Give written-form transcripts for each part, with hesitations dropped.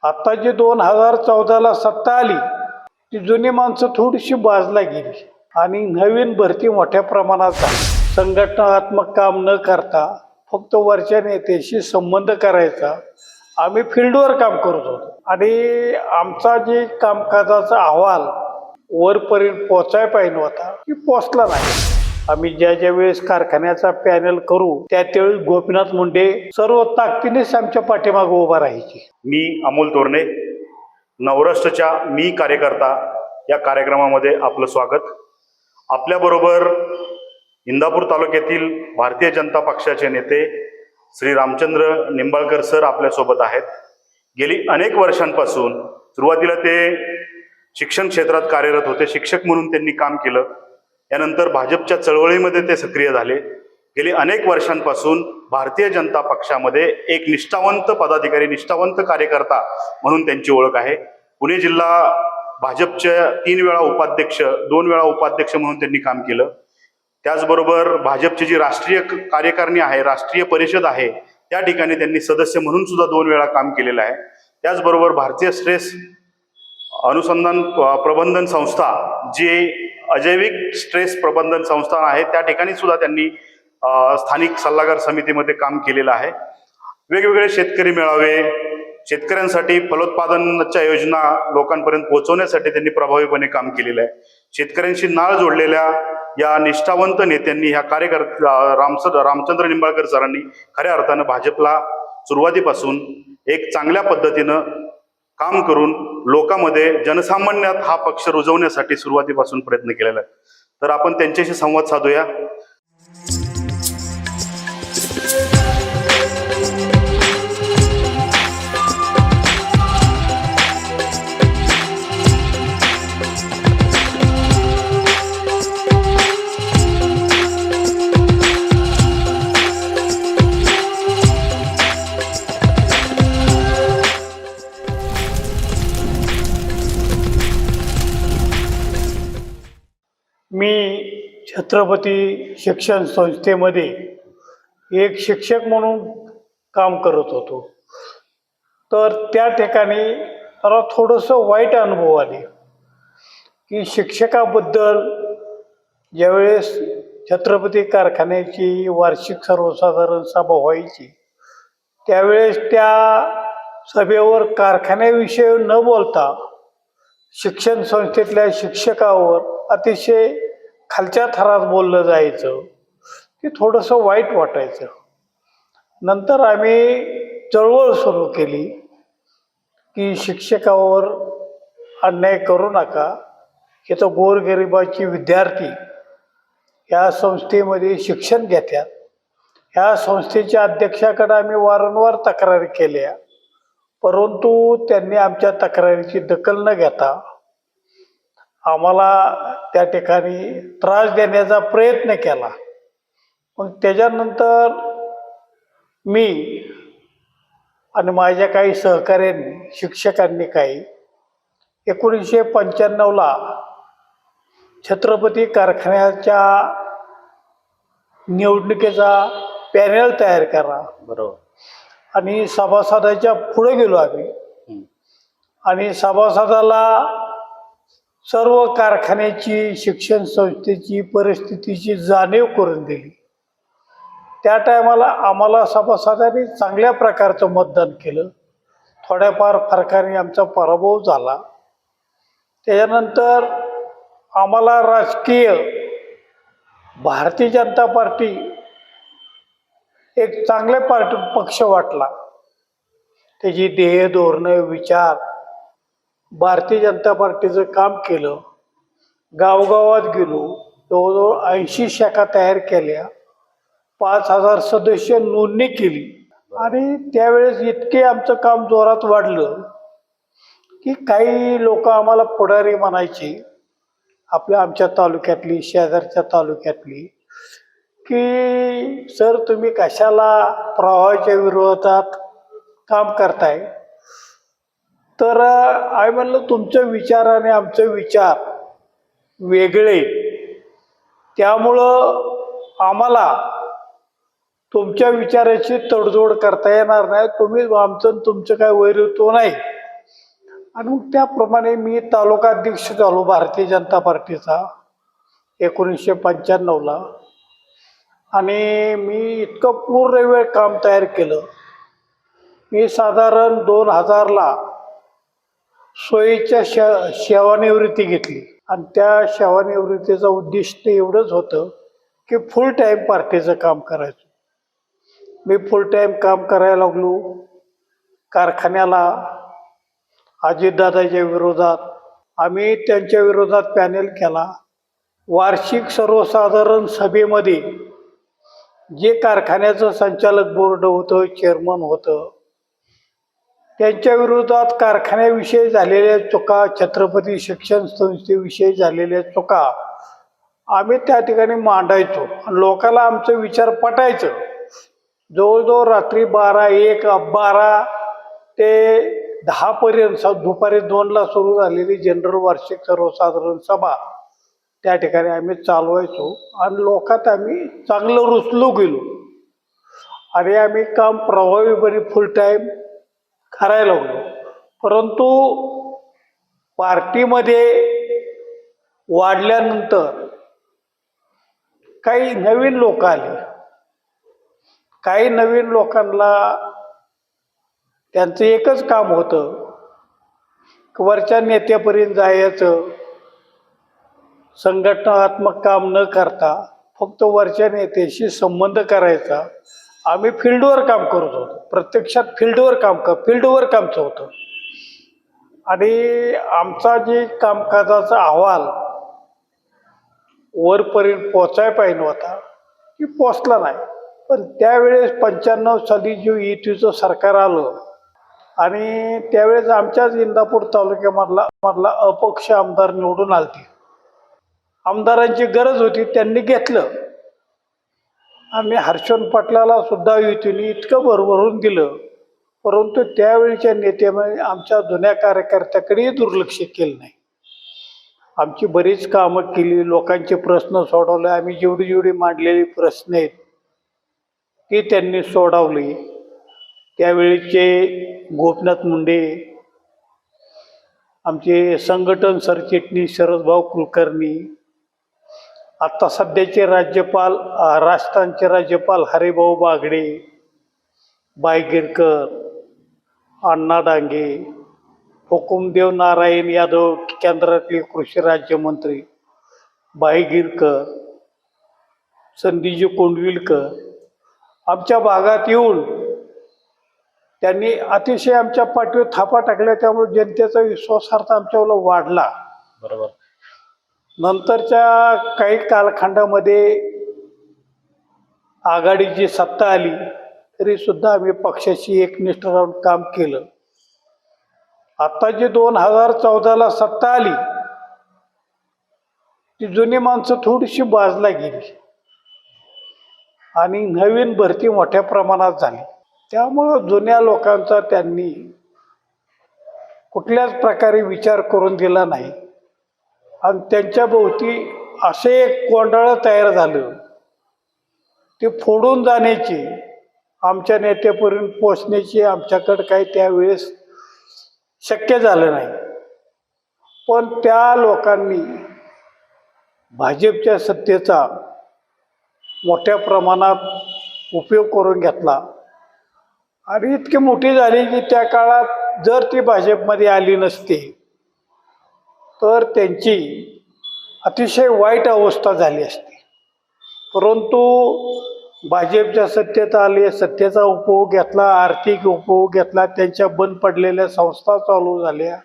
आता जी 2014ला सत्ता आली ती जुनी माणसं थोडीशी बाजला गेली आणि नवीन भरती मोठ्या प्रमाणात झाली. संघटनात्मक काम न करता फक्त वरच्या नेत्याशी संबंध करायचा. आम्ही फील्डवर काम करत होतो आणि आमचा जे कामकाजाचा अहवाल वरपर्यंत पोचायला पाहिजे होता ती पोचला नाही. आम्ही ज्या वेळेस कारखान्याचा पॅनल करू त्यावेळी गोपीनाथ मुंडे सर्व ताकदीनेच आमच्या पाठीमागे उभा राहायची. मी अमोल तोरणे, नवराष्ट्रच्या मी कार्यकर्ता या कार्यक्रमामध्ये आपलं स्वागत. आपल्याबरोबर इंदापूर तालुक्यातील भारतीय जनता पक्षाचे नेते श्री रामचंद्र निंबाळकर सर आपल्यासोबत आहेत. गेली अनेक वर्षांपासून सुरुवातीला ते शिक्षण क्षेत्रात कार्यरत होते, शिक्षक म्हणून त्यांनी काम केलं. यानंतर भाजपच्या चळवळीमध्ये ते सक्रिय झाले. गेली अनेक वर्षांपासून भारतीय जनता पक्षामध्ये एक निष्ठावंत पदाधिकारी, निष्ठावंत कार्यकर्ता म्हणून त्यांची ओळख आहे. पुणे जिल्हा भाजपच्या 3 वेळा उपाध्यक्ष, 2 वेळा उपाध्यक्ष म्हणून त्यांनी काम केलं. त्याचबरोबर भाजपची जी राष्ट्रीय कार्यकारिणी आहे, राष्ट्रीय परिषद आहे, त्या ठिकाणी त्यांनी सदस्य म्हणून सुद्धा 2 वेळा काम केलेलं आहे. त्याचबरोबर भारतीय स्ट्रेस अनुसंधान प्रबंधन संस्था, जी अजैविक स्ट्रेस प्रबंधन संस्था आहे, त्या ठिकाणी सुद्धा त्यांनी स्थानिक सल्लागार समितीमध्ये काम केलेलं आहे. वेगवेगळे शेतकरी मेळावे, शेतकऱ्यांसाठी फलोत्पादनाच्या योजना लोकांपर्यंत पोहोचवण्यासाठी त्यांनी प्रभावीपणे काम केलेलं आहे. शेतकऱ्यांशी नाळ जोडलेल्या या निष्ठावंत नेत्यांनी, ह्या रामचंद्र निंबाळकर सरांनी खऱ्या अर्थानं भाजपला सुरुवातीपासून एक चांगल्या पद्धतीनं काम करून लोकांमध्ये, जनसामान्यात हा पक्ष रुजवण्यासाठी सुरुवातीपासून प्रयत्न केलेला आहे. तर आपण त्यांच्याशी संवाद साधूया. मी छत्रपती शिक्षण संस्थेमध्ये एक शिक्षक म्हणून काम करत होतो. तर त्या ठिकाणी मला थोडंसं वाईट अनुभव आले की शिक्षकाबद्दल ज्यावेळेस छत्रपती कारखान्याची वार्षिक सर्वसाधारण सभा व्हायची त्यावेळेस त्या सभेवर कारखान्याविषयी न बोलता शिक्षण संस्थेतल्या शिक्षकावर अतिशय खालच्या थरात बोललं जायचं. ते थोडंसं वाईट वाटायचं. नंतर आम्ही चळवळ सुरू केली की शिक्षकावर अन्याय करू नका. हे तर गोरगरिबाची विद्यार्थी या संस्थेमध्ये शिक्षण घेतात. ह्या संस्थेच्या अध्यक्षाकडे आम्ही वारंवार तक्रारी केल्या, परंतु त्यांनी आमच्या तक्रारीची दखल न घेता आम्हाला त्या ठिकाणी त्रास देण्याचा प्रयत्न केला. मग त्याच्यानंतर मी आणि माझ्या काही सहकाऱ्यांनी, शिक्षकांनी काही 1995ला छत्रपती कारखान्याच्या निवडणुकीचा पॅनल तयार करा. बरोबर. आणि सभासदाच्या पुढे गेलो आम्ही आणि सभासदाला सर्व कारखान्याची, शिक्षण संस्थेची परिस्थितीची जाणीव करून दिली. त्या टायमाला आम्हाला सभासदांनी चांगल्या प्रकारचं मतदान केलं. थोड्याफार फरकाने आमचा पराभव झाला. त्याच्यानंतर आम्हाला राजकीय भारतीय जनता पार्टी एक चांगले पक्ष वाटला. त्याची ध्येय, धोरणं, विचार, भारतीय जनता पार्टीचं काम केलं. गावगावात गेलो, जवळजवळ 80 शाखा तयार केल्या, 5000 सदस्य नोंदणी केली. आणि त्यावेळेस इतके आमचं काम जोरात वाढलं की काही लोक आम्हाला पुढारी म्हणायची, आमच्या तालुक्यातली, शेजारच्या तालुक्यातली, की सर तुम्ही कशाला प्रवाहाच्या विरोधात काम करताय. तर आम्ही म्हणलं तुमचे विचार आणि आमचे विचार वेगळे, त्यामुळं आम्हाला तुमच्या विचाराची तडजोड करता येणार नाही. तुम्ही आमचं तुमचं काय वैरत्व नाही, आणि मग त्याप्रमाणे मी तालुका अध्यक्ष झालो भारतीय जनता पार्टीचा 1995ला. आणि मी इतकं पूर्ण वेळ काम तयार केलं. मी साधारण 2000ला सोयीच्या सेवानिवृत्ती घेतली आणि त्या सेवानिवृत्तीचं उद्दिष्ट एवढंच होतं की फुल टाईम पार्टीचं काम करायचं. मी फुल टाईम काम करायला लागलो. कारखान्याला अजितदादाच्या विरोधात आम्ही त्यांच्या विरोधात पॅनेल केला. वार्षिक सर्वसाधारण सभेमध्ये जे कारखान्याचं संचालक बोर्ड होतं, चेअरमन होतं, त्यांच्या विरोधात कारखान्याविषयी झालेल्या चुका, छत्रपती शिक्षण संस्थेविषयी झालेल्या चुका आम्ही त्या ठिकाणी मांडायचो आणि लोकांना आमचं विचार पटायचं. जवळजवळ रात्री 12 ते 10पर्यंत दुपारी 2ला सुरू झालेली जनरल वार्षिक सर्वसाधारण सभा त्या ठिकाणी आम्ही चालवायचो आणि लोकात आम्ही चांगलं रुसलो गेलो आणि आम्ही काम प्रभावीपणे फुल टाईम करायला लागलो. परंतु पार्टीमध्ये वाढल्यानंतर काही नवीन लोक आले. काही नवीन लोकांना त्यांचं एकच काम होतं की वरच्या नेत्यापर्यंत जायचं, संघटनात्मक काम न करता फक्त वरच्या नेत्याशी संबंध करायचा. आम्ही फील्डवर काम करत होतो. प्रत्यक्षात फील्डवर कामचं होतं आणि आमचा जे कामकाजाचा अहवाल वरपर्यंत पोचायला पाहिजे होता की पोचला नाही. पण त्यावेळेस 95 साली जे युतीचं सरकार आलं आणि त्यावेळेस आमच्याच इंदापूर तालुक्यामधला अपक्ष आमदार निवडून आलते. आमदारांची गरज होती, त्यांनी घेतलं आणि हर्षवर्धन पाटलाला सुद्धा युतीने इतकं भरभरून दिलं. परंतु त्यावेळीच्या नेत्याने आमच्या जुन्या कार्यकर्त्याकडेही दुर्लक्ष केलं नाही. आमची बरीच कामं केली, लोकांचे प्रश्न सोडवले. आम्ही जेवढी मांडलेली प्रश्न आहेत ती त्यांनी सोडवली. त्यावेळीचे गोपीनाथ मुंडे, आमचे संघटन सरचिटणीस शरदभाऊ कुलकर्णी, आता सध्याचे राज्यपाल राजस्थानचे राज्यपाल हरिभाऊ बागडे, बायगिरकर, अण्णा डांगे, हुकुमदेव नारायण यादव केंद्रातले कृषी राज्यमंत्री बायगिरकर, संदीजी कोंडविलकर आमच्या भागात येऊन त्यांनी अतिशय आमच्या पाठीवर थापा टाकल्या. त्यामुळे जनतेचा विश्वासार्थ आमच्यावर वाढला. बरोबर. नंतरच्या काही कालखंडामध्ये आघाडीची सत्ता आली तरी सुद्धा आम्ही पक्षाशी एकनिष्ठ राहून काम केलं. आता जी 2014ला सत्ता आली ती जुनी माणसं थोडीशी बाजूला गेली आणि नवीन भरती मोठ्या प्रमाणात झाली. त्यामुळं जुन्या लोकांचा त्यांनी कुठल्याच प्रकारे विचार करून दिला नाही आणि त्यांच्या भोवती असे एक कोंडाळं तयार झालं. ते फोडून जाण्याची, आमच्या नेत्यापर्यंत पोचण्याची आमच्याकडं काही त्यावेळेस शक्य झालं नाही. पण त्या लोकांनी भाजपच्या सत्तेचा मोठ्या प्रमाणात उपयोग करून घेतला आणि इतकी मोठी झाली की त्या काळात जर ती भाजपमध्ये आली नसती तर त्यांची अतिशय वाईट अवस्था झाली असती. परंतु भाजपच्या सत्तेत आले, सत्तेचा उपभोग घेतला, आर्थिक उपभोग घेतला, त्यांच्या बंद पडलेल्या संस्था चालू झाल्या,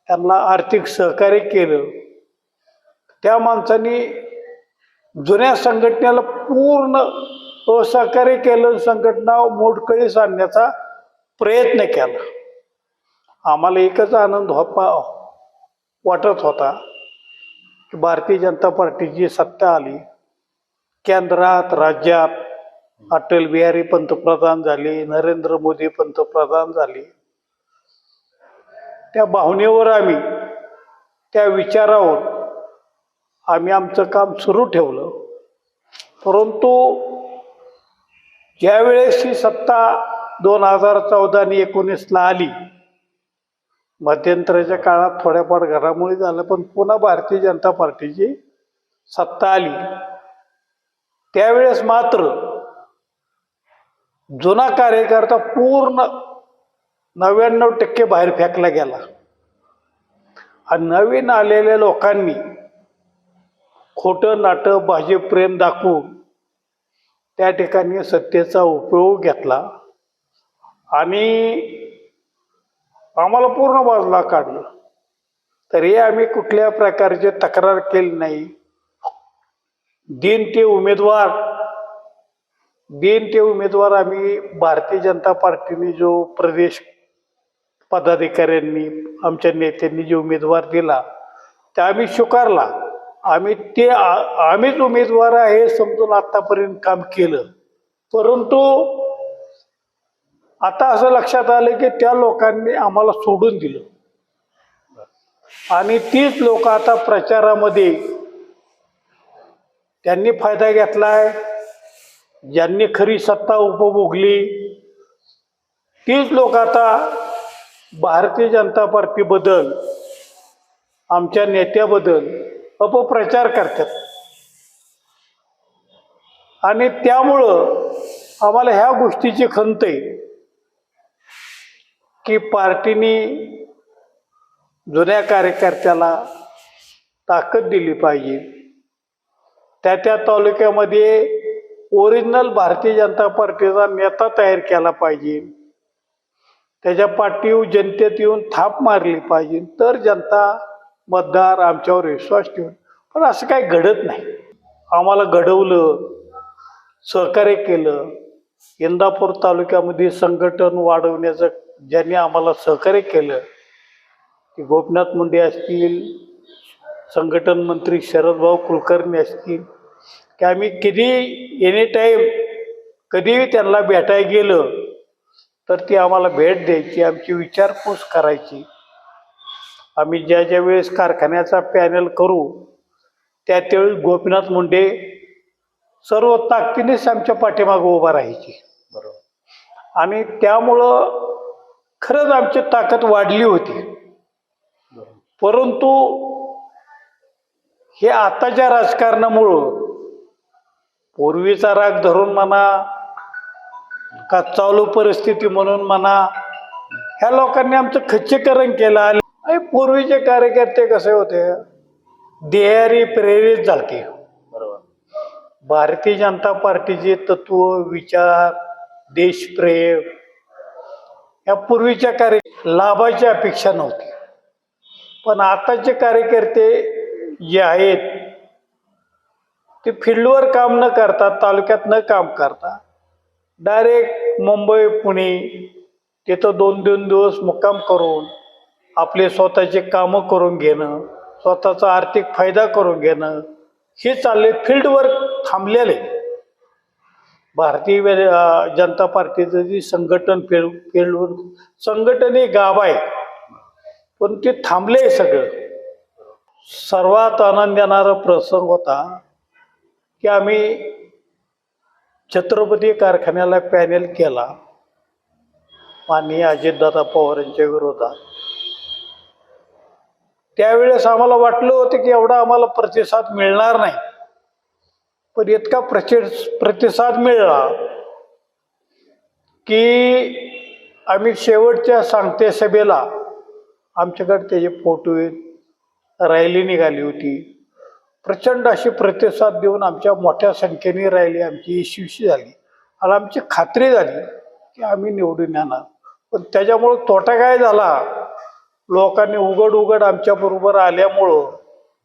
त्यांना आर्थिक सहकार्य केलं. त्या माणसांनी जुन्या संघटनेला पूर्ण असहकार्य केलं, संघटना मोडकळीस आणण्याचा प्रयत्न केला. आम्हाला एकच आनंद वाटत होता की भारतीय जनता पार्टीची सत्ता आली, केंद्रात राज्यात अटल बिहारी पंतप्रधान झाले, नरेंद्र मोदी पंतप्रधान झाले. त्या भावनेवर आम्ही, त्या विचारावर आम्ही आमचं काम सुरू ठेवलं. परंतु ज्यावेळेस ही सत्ता 2014 आणि 19ला आली, मध्यंतराच्या काळात थोड्याफार घडामोडी झाल्या, पण पुन्हा भारतीय जनता पार्टीची सत्ता आली. त्यावेळेस मात्र जुना कार्यकर्ता पूर्ण 99% बाहेर फेकला गेला आणि नवीन आलेल्या लोकांनी खोटं नाटं भाजप प्रेम दाखवून त्या ठिकाणी सत्तेचा उपयोग घेतला आणि आम्हाला पूर्ण बाजूला काढलं. तरी आम्ही कुठल्या प्रकारची तक्रार केली नाही. दिन ते उमेदवार आम्ही भारतीय जनता पार्टीने जो प्रदेश पदाधिकाऱ्यांनी आमच्या नेत्यांनी जो उमेदवार दिला ते आम्ही स्वीकारला. आम्हीच उमेदवार आहे समजून आतापर्यंत काम केलं. परंतु आता असं लक्षात आलं की त्या लोकांनी आम्हाला सोडून दिलं आणि तीच लोक आता प्रचारामध्ये त्यांनी फायदा घेतलाय. ज्यांनी खरी सत्ता उपभोगली तीच लोक आता भारतीय जनता पार्टीबद्दल आमच्या नेत्याबद्दल अपप्रचार करतात आणि त्यामुळं आम्हाला ह्या गोष्टीची खंत आहे की पार्टीने जुन्या कार्यकर्त्याला ताकद दिली पाहिजे. त्या तालुक्यामध्ये ओरिजिनल भारतीय जनता पार्टीचा नेता तयार केला पाहिजे. त्याच्या पाठीवर जनतेत येऊन थाप मारली पाहिजे, तर जनता मतदार आमच्यावर विश्वास ठेवून. पण असं काही घडत नाही. आम्हाला घडवलं, सहकार्य केलं. इंदापूर तालुक्यामध्ये संघटन वाढवण्याचं ज्यांनी आम्हाला सहकार्य केलं ते गोपीनाथ मुंडे असतील, संघटन मंत्री शरदभाऊ कुलकर्णी असतील, की आम्ही कधी एनी टाईम कधीही त्यांना भेटायला गेलं तर ती आम्हाला भेट द्यायची, आमची विचारपूस करायची. आम्ही ज्या वेळेस कारखान्याचा पॅनल करू त्यावेळेस गोपीनाथ मुंडे सर्व ताकदीनेच आमच्या पाठीमागं उभा राहायची. बरोबर. आणि त्यामुळं खरंच आमची ताकद वाढली होती. परंतु हे आताच्या राजकारणामुळं पूर्वीचा राग धरून म्हणा का चालू परिस्थिती म्हणून म्हणा ह्या लोकांनी आमचं खच्चीकरण केलं. आणि पूर्वीचे कार्यकर्ते कसे होते, देहारी प्रेरित झालते. बरोबर. भारतीय जनता पार्टीचे तत्व, विचार, देशप्रेम या पूर्वीच्या लाभाची अपेक्षा नव्हती. पण आताचे कार्यकर्ते जे आहेत ते फील्डवर काम न करता, तालुक्यात न काम करता डायरेक्ट मुंबई पुणे तिथं 2-2 दिवस मुक्काम करून आपले स्वतःचे कामं करून घेणं, स्वतःचा आर्थिक फायदा करून घेणं हे चालले. फील्डवर थांबलेले भारतीय जनता पार्टीचं जी संघटन फील्डवर संघटन हे गाव आहे पण ते थांबले सगळं. सर्वात आनंद देणारा प्रसंग होता की आम्ही छत्रपती कारखान्याला पॅनल केला माननीय अजितदादा पवार यांच्या विरोधात. त्यावेळेस आम्हाला वाटलं होतं की एवढा आम्हाला प्रतिसाद मिळणार नाही, पण इतका प्रतिसाद मिळाला की आम्ही शेवटच्या सांगते सभेला आमच्याकडे त्याचे फोटो रॅली निघाली होती. प्रचंड अशी प्रतिसाद देऊन आमच्या मोठ्या संख्येने रॅली आमची यशस्वी झाली आणि आमची खात्री झाली की आम्ही निवडून येणार. पण त्याच्यामुळं तोटा काय झाला, लोकांनी उघड आमच्याबरोबर आल्यामुळं,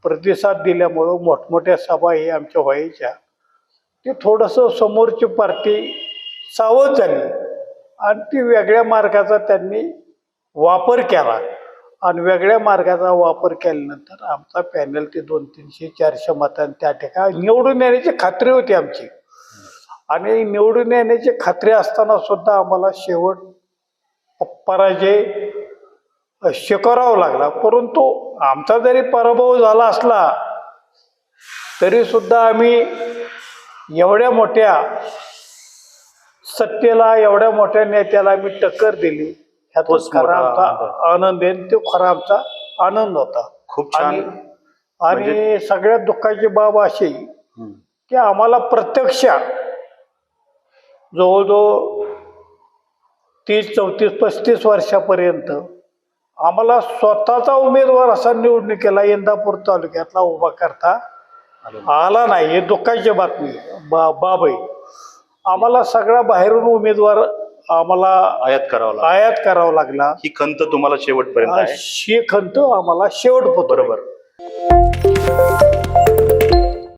प्रतिसाद दिल्यामुळं मोठमोठ्या सभा हे आमच्या व्हायच्या. ते थोडंसं समोरची पार्टी सावध झाली आणि ती वेगळ्या मार्गाचा त्यांनी वापर केला आणि वेगळ्या मार्गाचा वापर केल्यानंतर आमचा पॅनल ते 200-300-400 मतांनी त्या ठिकाणी निवडून येण्याची खात्री होती आमची. आणि निवडून येण्याची खात्री असताना सुद्धा आम्हाला शेवट पराजय स्वीकारावा लागला. परंतु आमचा जरी पराभव झाला असला तरी सुद्धा आम्ही एवढ्या मोठ्या सत्तेला, एवढ्या मोठ्या नेत्याला आम्ही टक्कर दिली. ह्यातच तोच खरा मोठा आमचा आनंद आहे आणि तो खरा आमचा आनंद होता. खूप छान. आणि सगळ्यात दुःखाची बाब अशी हम्म. की आम्हाला प्रत्यक्ष जवळजवळ 30, 34, 35 वर्षापर्यंत आम्हाला स्वतःचा उमेदवार असा निवडणुकीला इंदापूर तालुक्यातला उभा करता आला नाही. हे दुःखाची बातमी बाब आहे. आम्हाला सगळा बाहेरून उमेदवार आम्हाला आयात करावा लागला. ही खंत तुम्हाला शेवटपर्यंत आहे. ही खंत आम्हाला शेवट बरोबर.